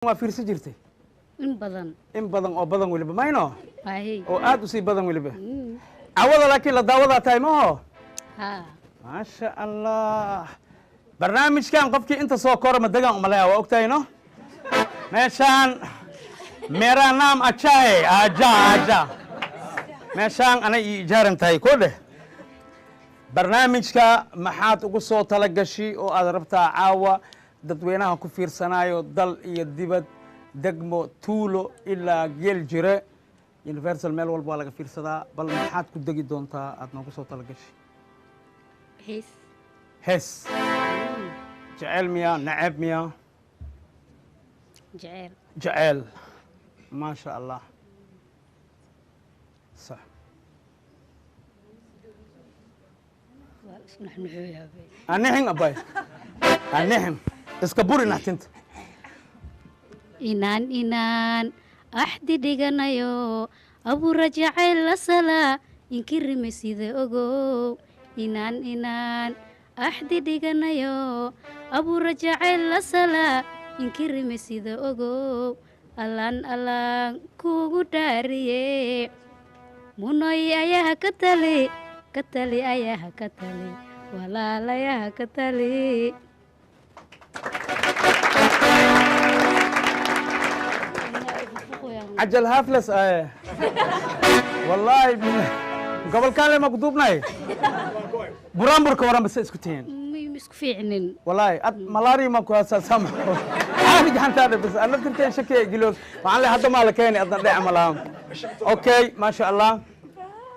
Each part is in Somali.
ما في رسجرتي إن بدن أو بدن ولا بماينو هاي أو أدوسي بدن ولا به عوض لكن لا دعوة تايمه ها ما شاء الله برنامج كان قفكي أنت صوكور مدقان ملايا وقتينه مشان मेरा नाम अच्छा है आजा आजा मैं शांग أنا إيجارن تاي كله برنامج كا محات وقصو تلقشي أو أضربتها عاوة ددوينها كفير سنايو ضل يدبد دقمو طولو إلا جيل جري يونيفرسال ميل والبالغ كفير سدا بل محات كدقي دونتا أدنا قصو تلقشي هس جعل ميا نعب ميا جعل ما شاء الله صح النحن أباي النحن اسكبوري نحتنت inaan axdi dhiganayo abuura jacayl la sala inkirime sida ogow inaan axdi dhiganayo abuura jacayl la sala inkirime sida ogow allaan kuugu dhaariye munoy ayaha ka tali ayaha ka tali walaalayaha ka tali عجل هافلس والله قبل كان لما قطوبنا برامبر كوران بس اسكتين مسك فيعنن والله ملاري ما كواسا سامع عادي جحنت هذا بس انا كنت شكي يقولون معلي هذا مالك كاني اضل دعم لهم اوكي ما شاء الله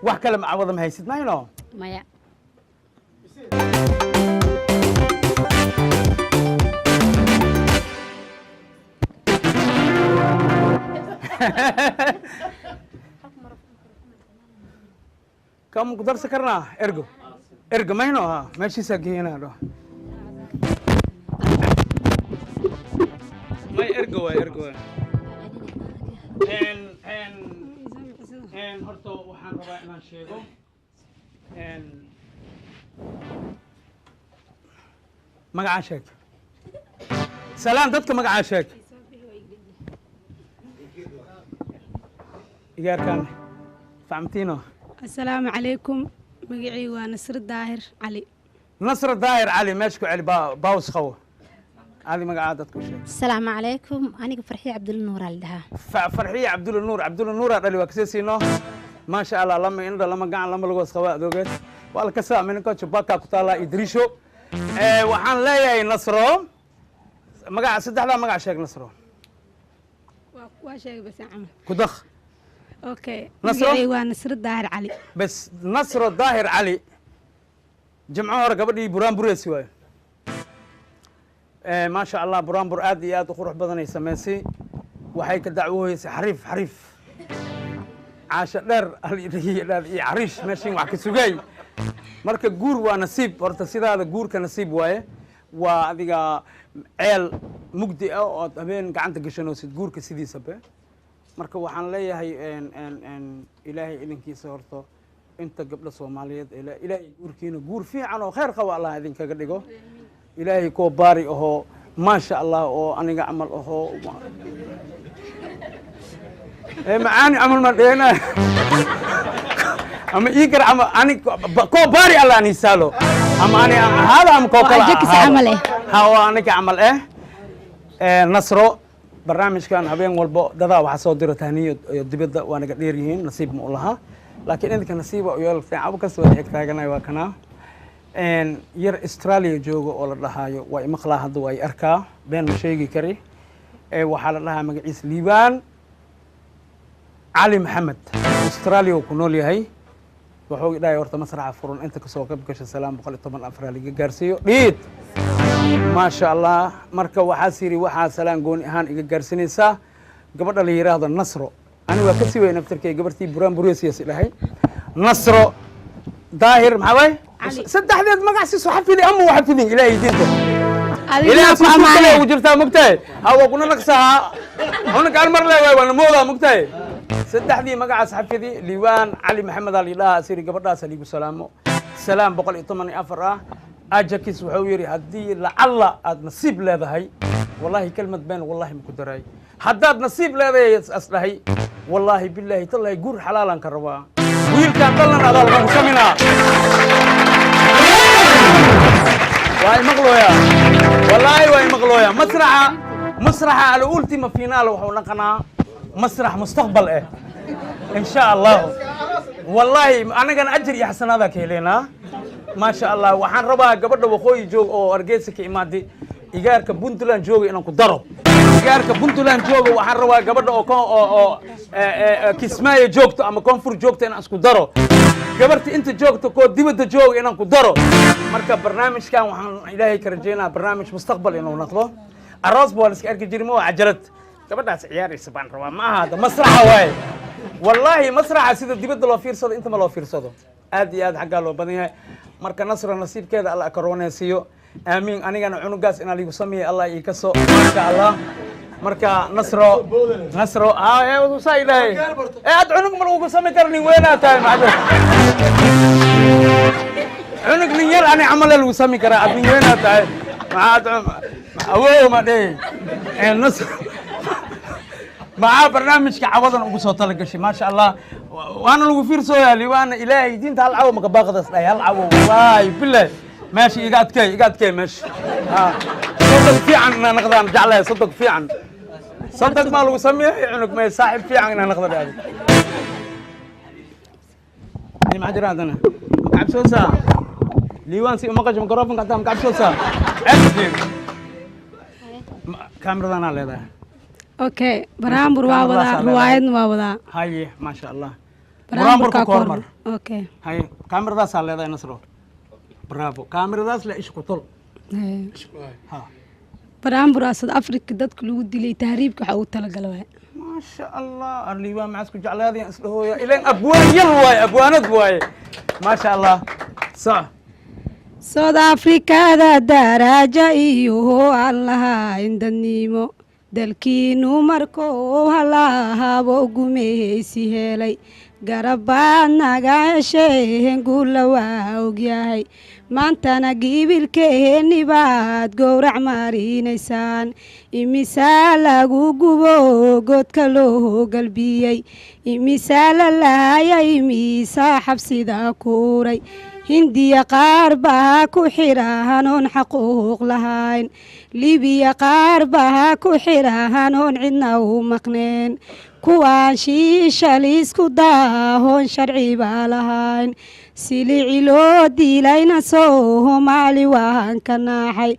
واحد كلام عوض ما هيسد ما ينو مايا كم قدر سكرنا ارجو ما هنا ها ماشي ساقينا له ما ارجو ان هرتو وحان ربا inaan sheego magaca sheeg salaan dadka magaca sheeg إيجاركان فهمتينه السلام عليكم مقعي ونصر الداهر علي نصر الداهر علي ماشكو علي باوس خوه هذه مقعدتك شيء السلام عليكم أنا فرحية عبد النور علدها فرحية عبد النور اللي وكسيسينه ما شاء الله لما إنه لما قاعد لما لقوا سخواء دوجت والله كسا من كوتش باكا كتالا إدريشو وحن لا يا نصره مقعد صدق لا مقعد شيء نصره واشيء بس عمل كدخ اوكي نصر نصر الداهر علي بس نصر الداهر علي جمعوه قبل برامبر يسوي ما شاء الله برامبر آدي وقروح بدن يسميسي وحي كدعوه حريف عاش دير عريش ماشي وحكي سوقي marka guur waa nasiib horta sidaada guurka nasiib waaye waa adiga ceel mugdi ah oo habeen gacanta gashanoosid guurka sidiisaba marka waxaan leeyahay ilaahay idinkiisa horto inta gabdha Soomaaliyeed ilaahay guurkiina guur fiican oo khayr qaba Allah idinkaga dhigo ilaahay ko baari oo ma sha Allah oo aniga amal oo معاني عمل ما دينا أما يقرأ أما أنا كوباري الله أني سالو أما أنا هذا أم كوكلا جكس عمله هو أنا كعمل نصره برنامج كان هبين والبو دذا وحصو ديرة تهنية يدبيض وأنا قديرين نصيب مولها لكن إذا كان نصيبه ويول في عبو كسوة إكتاجنا وكنا ير استراليا جوجو ولا لها ويمخلا هذا ويركا بين مشيجي كري وحال لها مجلس ليبان علي محمد استراليا وكنولي هاي وحوق دا يورتا مسرح فرون انت كسو كبكش السلام بقول طبعا افرالي غارسيو ديد ما شاء الله marka waxa siri waxa salaan gooni ahaan iga gaarsinaysa gabadha la yiraahdo Nasro ani waa ka sii weyn aftarkay gabartii buraan bureesiis ilaahay Nasro daahir maxay saddexdeed magac si xafidi ama xafidin ilaahay diinta ilaahay ku amaanay wajirta mugtay hawa kuna naqsaha hona gaar mar leeyahay wana mooda mugtay saddexdii magacaas xafidi liibaan cali maxamed ali ilaaha siri gabadhaas aligu salaamo salaam 184 ajakis wuxuu yiri hadii la alla aad nasiib leedahay والله كلمة بين والله مكدراي حداد نصيب لا أصلحي والله بالله تالله يقول حلالا كربا ويل كان ضلنا هذا المسمينا واي مغلويا والله واي مغلويا مسرح على أولتيما فينال وحنا قناة مسرح مستقبل إن شاء الله والله أنا كان أجري حسن هذا كيلينا ما شاء الله وحن ربا قبل وخوي جوج أو أرجيسك إمادي إيجارك بنتلان جوج إنك ضرب إيجارك بنتلان جوج وحن ربا قبل أو كسماية جوجت أما كونفور جوجت أنا أسكو ضرب قبلت أنت جوجت كو ديمة جوج إنك ضرب مركب برنامج كان وحن إلهي كرجينا برنامج مستقبل إنه نطلع الراس بوالس كأرك جريمة عجلت قبل عياري سبحان الله ما هذا مسرح واي والله مسرح سيد الدبد لو فيرصد أنت ما لو فيرصده آد حق الله بدنيها مركا نصر نصيب كذا الله كورونا سيو آمين أنا كان عنقاس إن اللي يسمي الله يكسو ما شاء الله مركا نصر يا وسائله أد عنق ملو يسمي كرني وين أتاي معدل عنق نيل أنا عمل اللي يسمي كرا أد وين أتاي معاد أوه ما ده نصر مع برنامج كعوضنا وبصوت لك شيء ما شاء الله وانا لو فير سويالي وانا الهي دين تعالوا مقباقد اصلا يلعبوا والله بالله ماشي يقعد كي ماشي صدق في عنا نقدر نجعلها صدق في عن صدق ما لو سميه عنق ما صاحب في عنا نقدر هذا اي ما ادري انا مكعب سوسه ليوان سي مقاش ميكروفون قدام مكعب سوسه كاميرا انا لهذا اوكي برامبر واودا روايد واودا هاي ما شاء الله برامبر كورمر اوكي هاي كاميرا داس على نصرو برافو كاميرا داس لا ايش قتل ها برامبر اسد افريقيا dadku lagu dilay tahriibka waxa uu tala galay ما شاء الله اللي ما معسكو جعل هذه هو الين ابوان يلواي ابوانات واي ما شاء الله صح South Africa da daraja iyo allaha indaniimo dalkiinu markuu halaahabo gumeysi helay garabaad naga hesheen guula waa ogyahay maantana gibilkeeni baad gowrac marinaysaan imisaa lagu gubo godka loo galbiyey imisaa la laayay imisaa xabsida kuuray hindiya qaar baa ku xirahan oon xaquuq lahayn libiya qaar baa ku xirahan oon cidna u maqneen kuwaan shiishaliisku daahoon sharci baa lahayn silici loo diilayna soomaali waan ka naaxay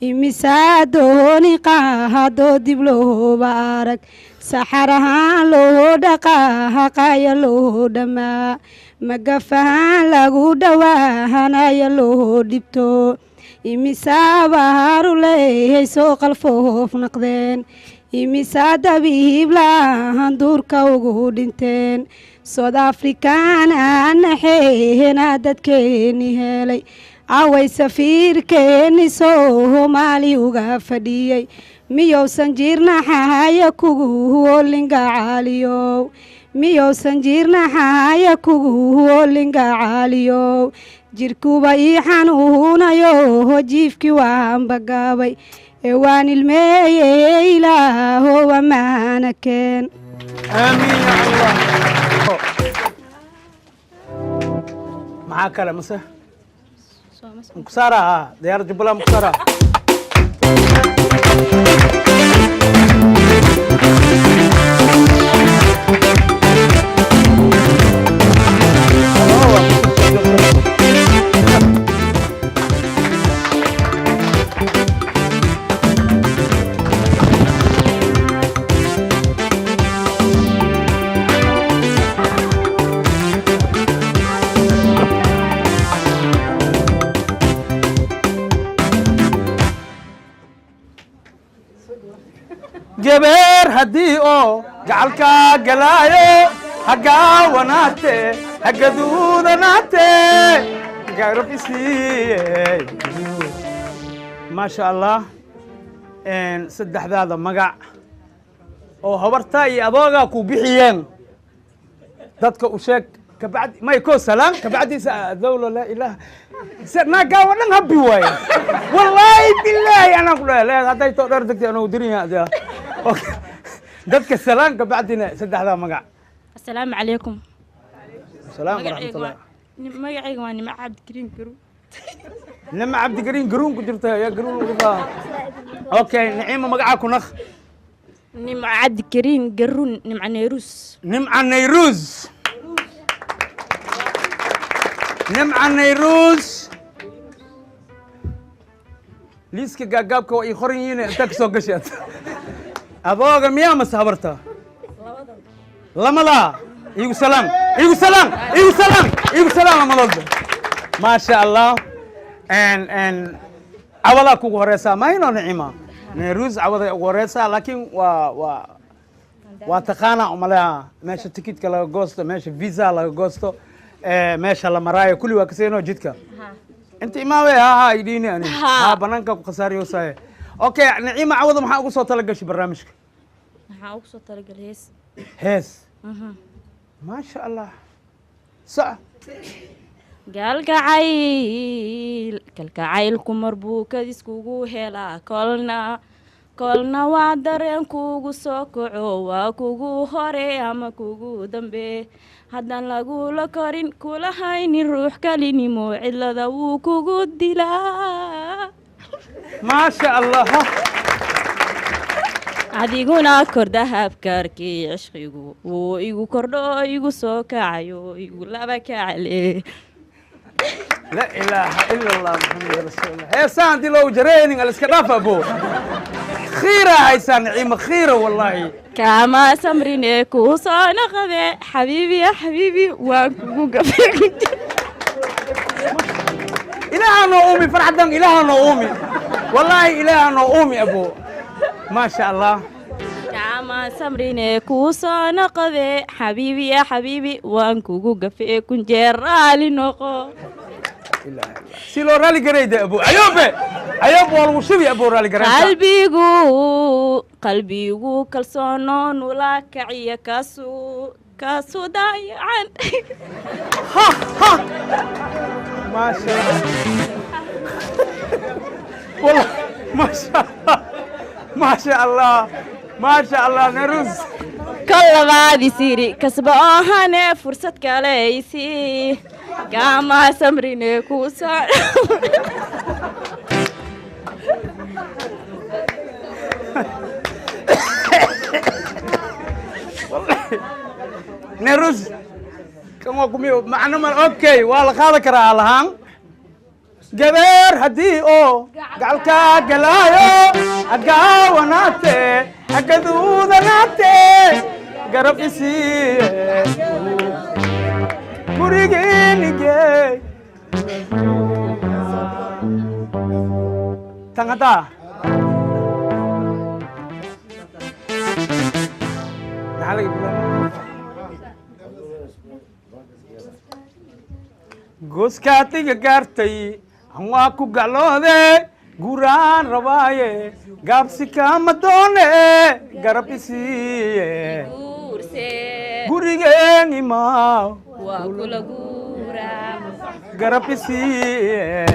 imisaa dooni qaahadoo dib looba arag saxar ahaan loo dhaqaaqaya loo dhammaa magafahaan lagu dhawaahanaya loo dhibto imisaa baharu leehay soo qalfoof naqdeen imisaa dabiib laahan duurka ugu dhinteen South African naxeena dadkeeni helay away safiirkeeni Soomaali uga fadhiyay miyowsan jirnaxaya kugu holinga caaliyow miyowsan jirnaxaya kugu holinga caaliyow jirkuba ii xanuunayo jiifkii waan bagaabay waan ilmeeye ilaaho wamaana keen آمين يا الله معاك كلام مسه مكسرة ديار جبلة مكسرة جبر هدي او جعلكا قلايو حقا وناتي حقا دودناتي قرب يسي ما شاء الله ان سدح هذا مقع او هبرتاي ادوغا كو بخيين ددك او شيك كبعد ما يكون سلام كبعد الدولة لا اله ناقا وانا هبي واي والله بالله انا اقول لا هذا تقدر دكتي انا ودري هذا اوكي دتك السلام بعدنا سدح هذا مقع السلام عليكم السلام ورحمه الله magacayga waa nima cabdikariin garuun نما عبد الكريم قرون كنت يا قرون اوكي نعيمه مقعك ونخ nima cabdikariin garuun nimca neyruus نمع النيروز نمع النيروز ليسك قاقابك وإي خوريين انتك سو قشيت أبوغا ميا مسابرتا لما لا يقول سلام يقول سلام يقول سلام يقول سلام أما ما شاء الله ان أولا كو غريسا ما ينو نعيمة نيروز أولا غريسا لكن واتقانا أمالها ماشي تكيت كلا غوستو ماشي فيزا لا غوستو ماشي الله مرايا كل وكسينو جدك انت ما وي ها يديني انا ها بنانك خساريو ساي اوكي نعيمه عوض ما ugu soo talagashay barnaamijka maxaa ugu soo talagal hees ما شاء الله صح kalgacaylku marbuukadis kugu helaa kolna waa dareen kugu soo kaco waa kugu hore ama kugu dambe haddaan lagula korin kula haynin ruux kalinimo cidlada wuu kugu dilaa ما شاء الله adiguna kordahabkaarkii cishqigu wuu igu kordho igu soo kacayo igu laba kacale لا اله الا الله محمد رسول الله هي سان دي لو جرينين الاسكداف ابو خيره هاي سان نعيمه خيره والله كما سمريني كوسانا غبي حبيبي يا حبيبي وانكو قفل إله نومي فرحدن إله نومي والله إله نومي أبو ما شاء الله كما سمريني كوسانا غبي حبيبي يا حبيبي وانكو قفل كن جرالي نقو سيلو رالي قريد أبو أيوب والمشبي أبو رالي قريد قلبيغو كالسونون ولا كعية كاسو دايعان ها ما شاء الله والله ما شاء الله ما شاء الله ما شاء الله نرز كل بعد سيري كسبوهاني فرصة كاليسي كما سمريني كوسا نرز كم وكميو معنا من اوكي والله خالك كرا لهان جبر هدي او قالكا قلايو اقاوناتي اقدودناتي قرب اسي مريقيني جاي تنغتا نحالك gooskaatiga gaartay waa ku gacloode guraan rabaaye gaabsi kama doone garab isiiye gurigeen imaa garab isiiye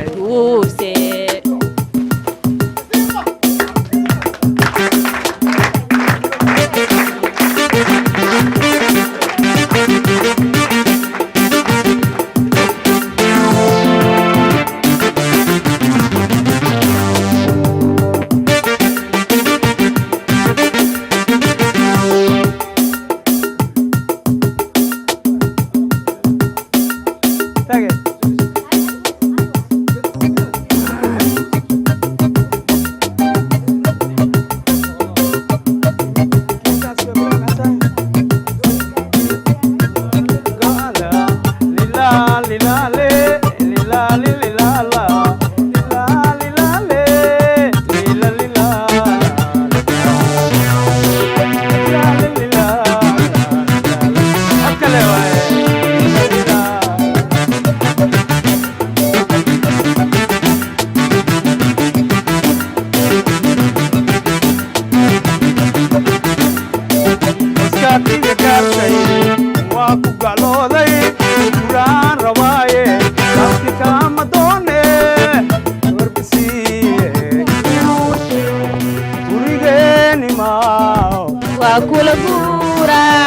kula guuraa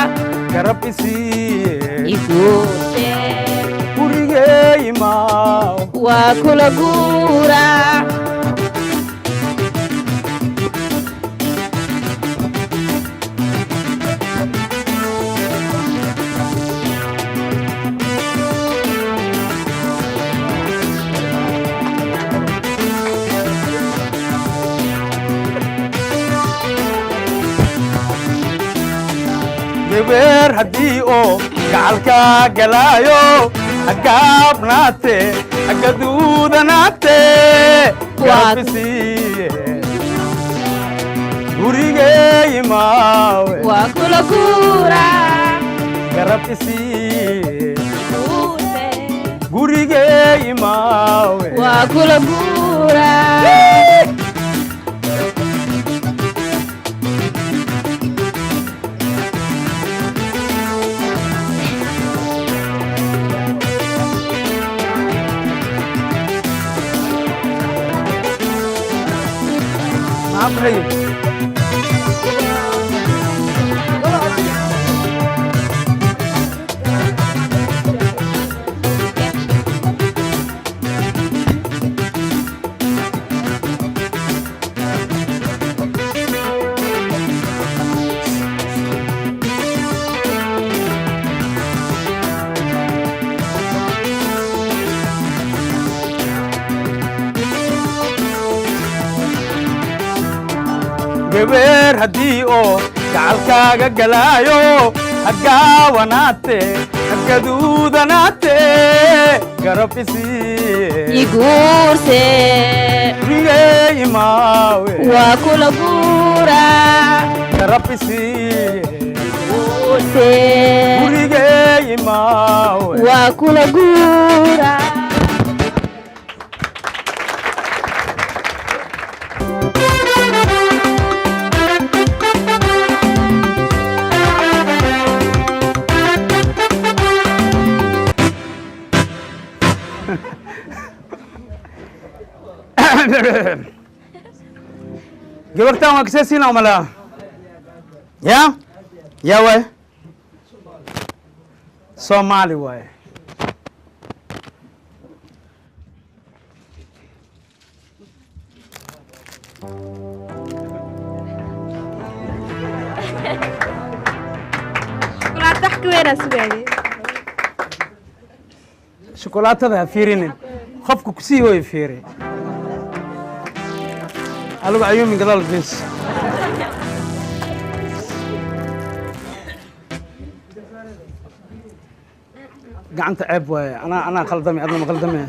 garab isiiye iguurse gurigey imaaw waa kula guuraa gabar haddii oo gacalka galaayo hagaabnaate hagaduudanaate garab isiiye gurigey imaawe waa kula guuraa garab isiiye iguurse gurigey imaawe waa kula guuraa maxay gabar haddii oo gacalkaaga galaayo hagaawanaate hagaduudanaate garab isiiye iguurse gurigey imaawe waa kula guuraa garab isiiye iguurse gurigey imaawe waa kula guuraa gabartan waa kasee siina umalaa ya waay soomaali waaye shukulaatada ha fiirinin qofka kusii hooya fiiri aligu ayuumin gadaal bis gacanta ceeb waaye anaa qaldamay adna ma qaldamay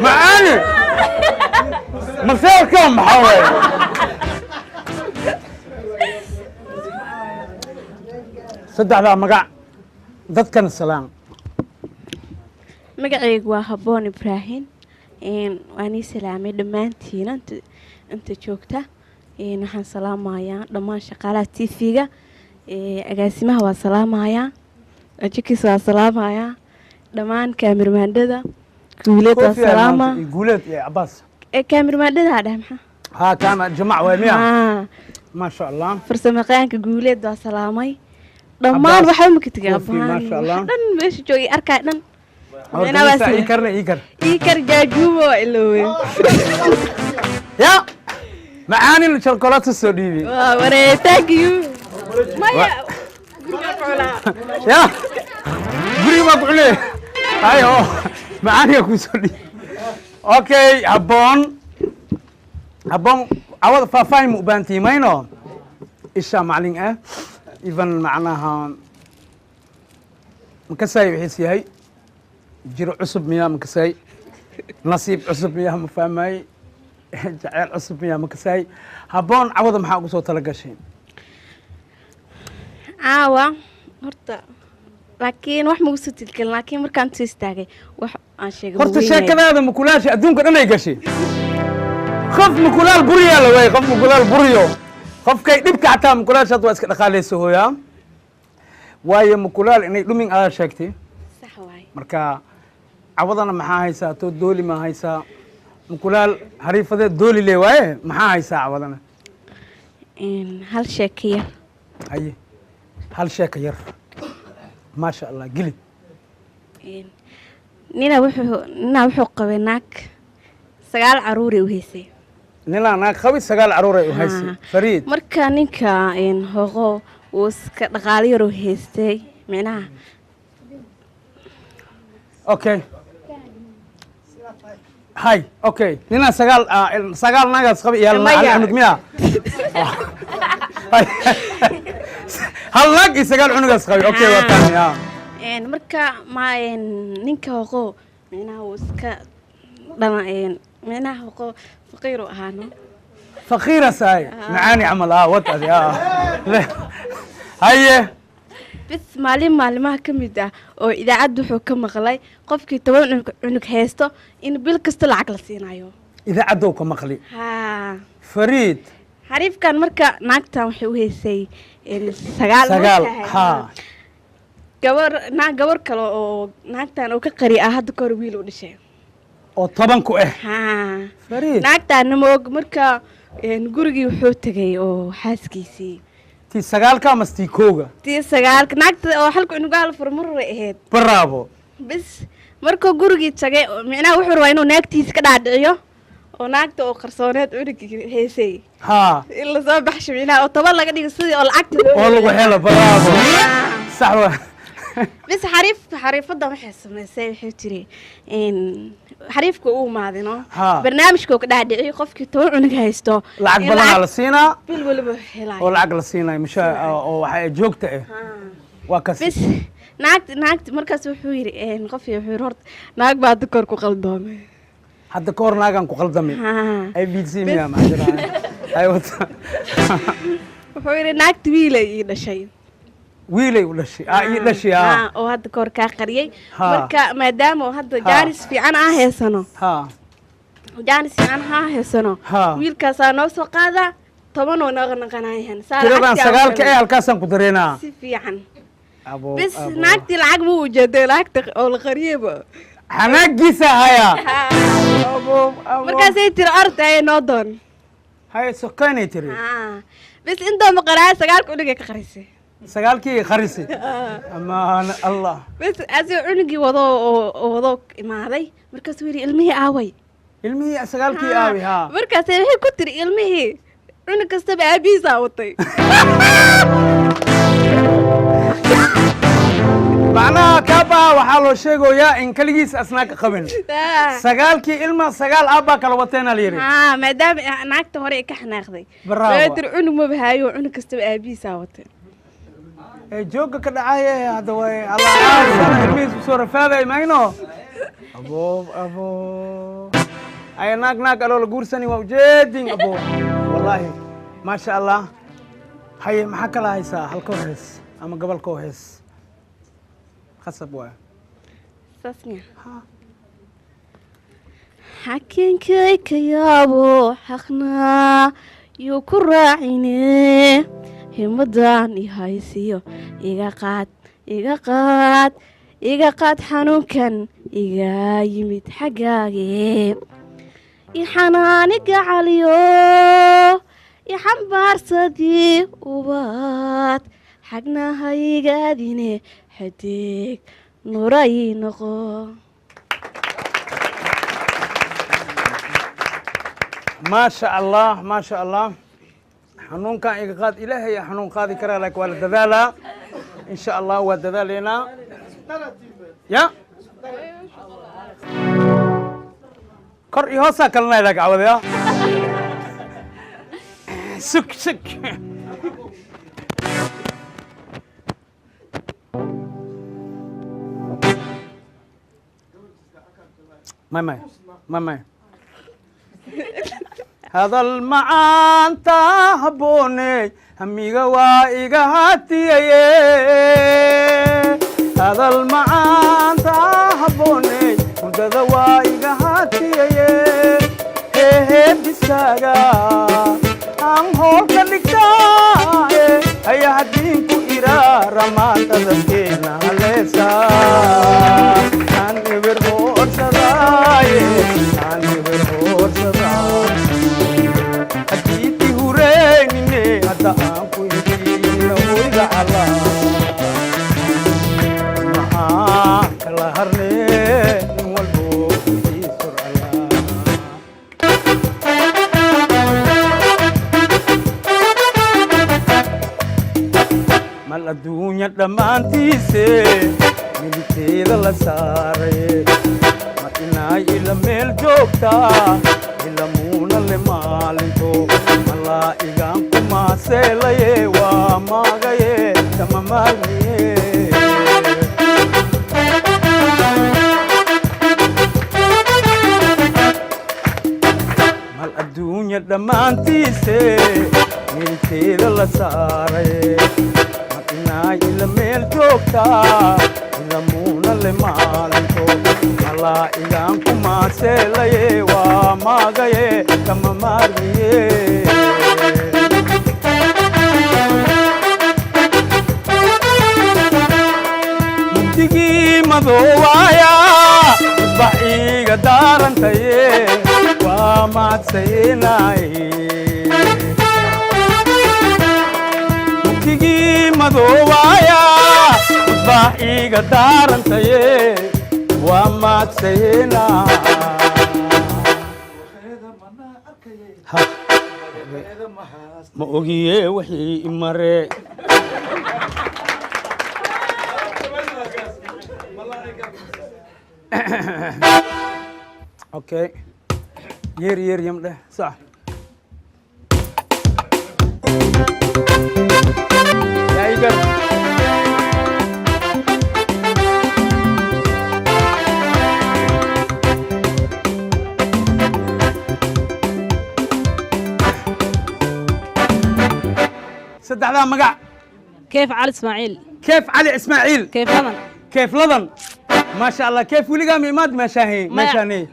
معاني مسار كم محاول صدق على مقع ضد كان السلام magacaygu waa haboon ibraahin waanii salaamay dhammaantiina inta joogta waxaan salaamayaa dhammaan shaqaalaha tv-ga agaasimaha waa salaamayaa ajikiis waa salaamayaa dhammaan kaamirmaandhada guuleed waa salaama guuleed iyo cabaas kaamirmaandhada dhah maxaa ها كان جماعة ويميا ما شاء الله farsamaqaanka guuleed waa salaamay dhammaan waxba ma ka tegay ما شاء الله dhan meesha joogay arkaa dhan إيكر iikar jaajuubo waa ilowey يا معاني الشوكولاتة السودية waa waree thank you maya يا قولي ما قولي أيوه معاني أكو سودية أوكي هبون عوض فافاين مقبانتي ماينو إيشا معلين إيفن معناها مكساي بحيثي هاي جيرو عصب مياه مكساي نصيب عصب مياه مفهماي جعيل عصب مياه مكساي هبون عوض محا ugu soo talagashay caawa horta laakiin wax magu soo tilgelin laakiin markaan soo istaagay wax aan sheegay horta sheekadaada makulaasha adduunka dhan ay gashay qof makulaal buriyaa la waayay qof makulaal buriyo qofkay dhibka xataa makulaashaad waa iska dhaqaalaysa hooyaa waayo mukulaal inay dhumin adaa sheegtay sax waay marka cawadana maxaa haysaa too dooli ma haysaa mukulaal hariifadeed dooli le waaye maxaa haysaa cawadana hal sheeko yar haye hal sheeka yar maasha allah geli ninaa wuxuu qabay naag 9 caruur u haysay ninaa naag qabi 9 caruur ay u haysay fariid marka ninka hooqo uu iska dhaqaale yar u haystay micnaha okay هاي اوكي لنا سقال ناقص قبي يلا عنق مياه هل ناقي سقال عنق قبي اوكي وطني اه marka ma ninka hooqo micnaha uu iska dhana micnaha hooqo faqiir u ahaano فقيرة ساي معاني عمل وطني هاي بس maalimaha ka mid ah oo idaacad wuxuu ka maqlay qofkii 10 cunug haysto in bil kasta lacag la siinayo إذا عدوك مقلي ha فريد xariifkan marka naagtan waxay u haysay 9 ها gabar kale oo naagtan oo ka qari ah hadda kor wiil u dhashay oo 10 ku ah ha فريد naagtan moog marka gurigii wuxuu tagay oo xaaskiisii تي سقال كامس تي كوغا tii 9 naagta oo halka cunugaal furmurray ahayd برافو بس markuu gurigii tagay micnaha wuxuu rabaa inuu naagtiisa ka dhaadhiciyo oo naagta oo qarsooneed cunugii haysay ها in la soo baxsho micnaha oo 10 laga dhigo sidii oo lacagta oo lagu helo برافو صح بس xariifada waxay sameysay waxay tiri xariifku uu maadino barnaamijku ka dhaadhiciyo qofkii 10 cunug haysto lacag badan la siinaa bil waliba helay oo lacag la siinay misha oo waxa joogta ah waa kas بس naagta markaas wuxuu yiri qofkii wuxuu hor naag baa dadkor ku qaldoomay hadda koor naagan ku qaldamay ay BC miya ma jiraan ay wata wuxuu yiri naagta wiilay ii dhashay wiilay u dhashay ii dhashay oo hadda koor ka qariyay marka maadaama hadda jaanis fiican ah heesano jaanis fiican ah heesano wiilkaas noo soo qaada 10 oo naga naqanaayeen tiradan 9 ka halkaasan ku dareena si fiican بس naagti lacag ma u jeeday lacagta oo la qariyaba xanaagisa haya markaas ay tir arday noo doon hay sokanay tiri بس inta ma qaraa 9 cunugay ka qarisay 9kii qarisay amaan allah بس asii cunugii wado imaaday markaas wiiri ilmihii aaway ilmihii 9kii aawi ha markaas waxay ku tiri ilmihii cunug kasta aabiisa watay معناها كابا وحالو شيغو يا إن كليس أسناك قبل سقالكي إلما سقال أبا كالوطينا ليري مادام ناكت هوري كحنا أخذي برافو بادر عنو مبهايو عنو كستب أبي ساوتين جوكا كدعاية هذا وي الله عارف الميز بصورة فاذا ماينو أبو أي ناك قالوا لقورسني وجدين أبو والله ما شاء الله هاي محاكا لا هيسا هالكوهيس أما قبل كوهيس خصب واي ساسنيا حكين كيك يابو حقنا يكراعيني همدان يهايسيو إيغا قاد حنوكن إيغا يميت حقاقي يحنانيك عليو يحنبار صدي وبات حقنا هايغا ديني حديك نوراي نقو ما شاء الله ما شاء الله حنون كان إيقاد إلهي حنون قاضي كرا لك والدذالة إن شاء الله والدذالينا يا كر يهوسا كلنا لك عوض يا سك ماي هذا المعان تهبوني هميغا وايغا هاتي هذا المعان تهبوني مدد وايغا هاتي هي بساغا ام هول كليكا هيا هدينكو إرارم maanta dadkeena haleesa aan eber hoorsadaaye aan eber hoorsadaaye hadiiti hureynine hadda aan ku heshiina hoyga calaa maxaan kala harnee nin walbo ii sur alaa mal adduunya dhammaantiise militeeda la saaraye ma inay ila meel joogtaa ila muuna le maalinto malaa'igaan ku maaseelaye waa maagaye kama maalmiye mal adduunya dhammaantiise militeeda la saaraye inay ila meel joogtaa ila muuna le maalinto malaa'igaan ku maaseelaye waa maagaye kama maarmiye mugdigii madoowaaya isbax iiga daarantaye waa maadsayeenaaye mugdigii madoowaaya isbax iiga daarantaye waa maadsayeenaa ma ogiye wixii imare okay yeer yamdhe sax yaigar saddexdaa magac كيف علي اسماعيل كيف علي اسماعيل كيف لمن كيف لدن ما شاء الله كيف ولقى ميماد مشاهي مشاني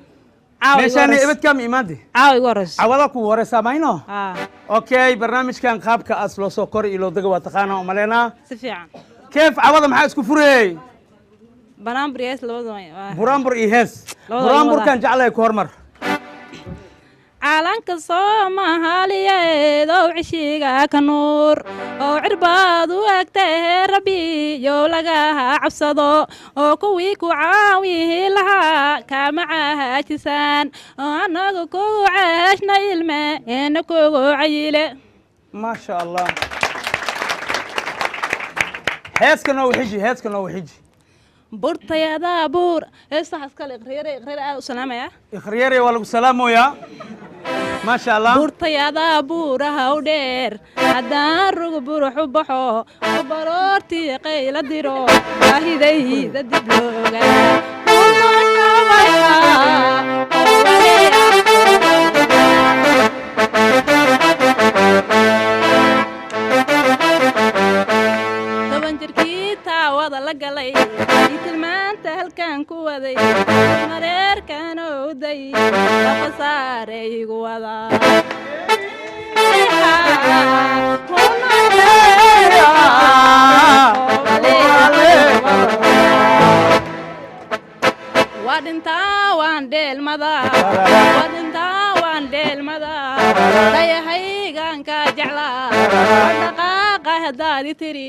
مشاني ابد كم ميمادي عاوي ورس عوضك ورثة باينو اه اوكي برنامج كان قابك اصله سكر الى دغوا تقانا وملينا سفيعا كيف عوض maxaa isku furey بنامبر ياس لبدو buraanbur iyo hees buraanburkan jeclay ku hormar calanka Soomaaliyeed oo cishiga ka nuur oo cirbaad u agtay rabbi iyo laga cabsado oo kuwii ku caawihi lahaa kama caajisan oo anagu ku caashna ilme een ku cayile ma sha Allah heeskana oo xiji burtayada buur heesaas kale qreer aad u salaamaya ikhriyeere waa lagu salaamoyaa ما شاء الله burtayada buuraha u dheer haddaan rug burux u baxo oo baroortii qayla diro baahidayda dib looga toban jirkii taawada la galay tilmaanta halkan ku waday mareerkan oo day qasaare igu wada wadintaa waan dheelmada dayahaygan ka jeclaa dhaqaaqa haddaadi tiri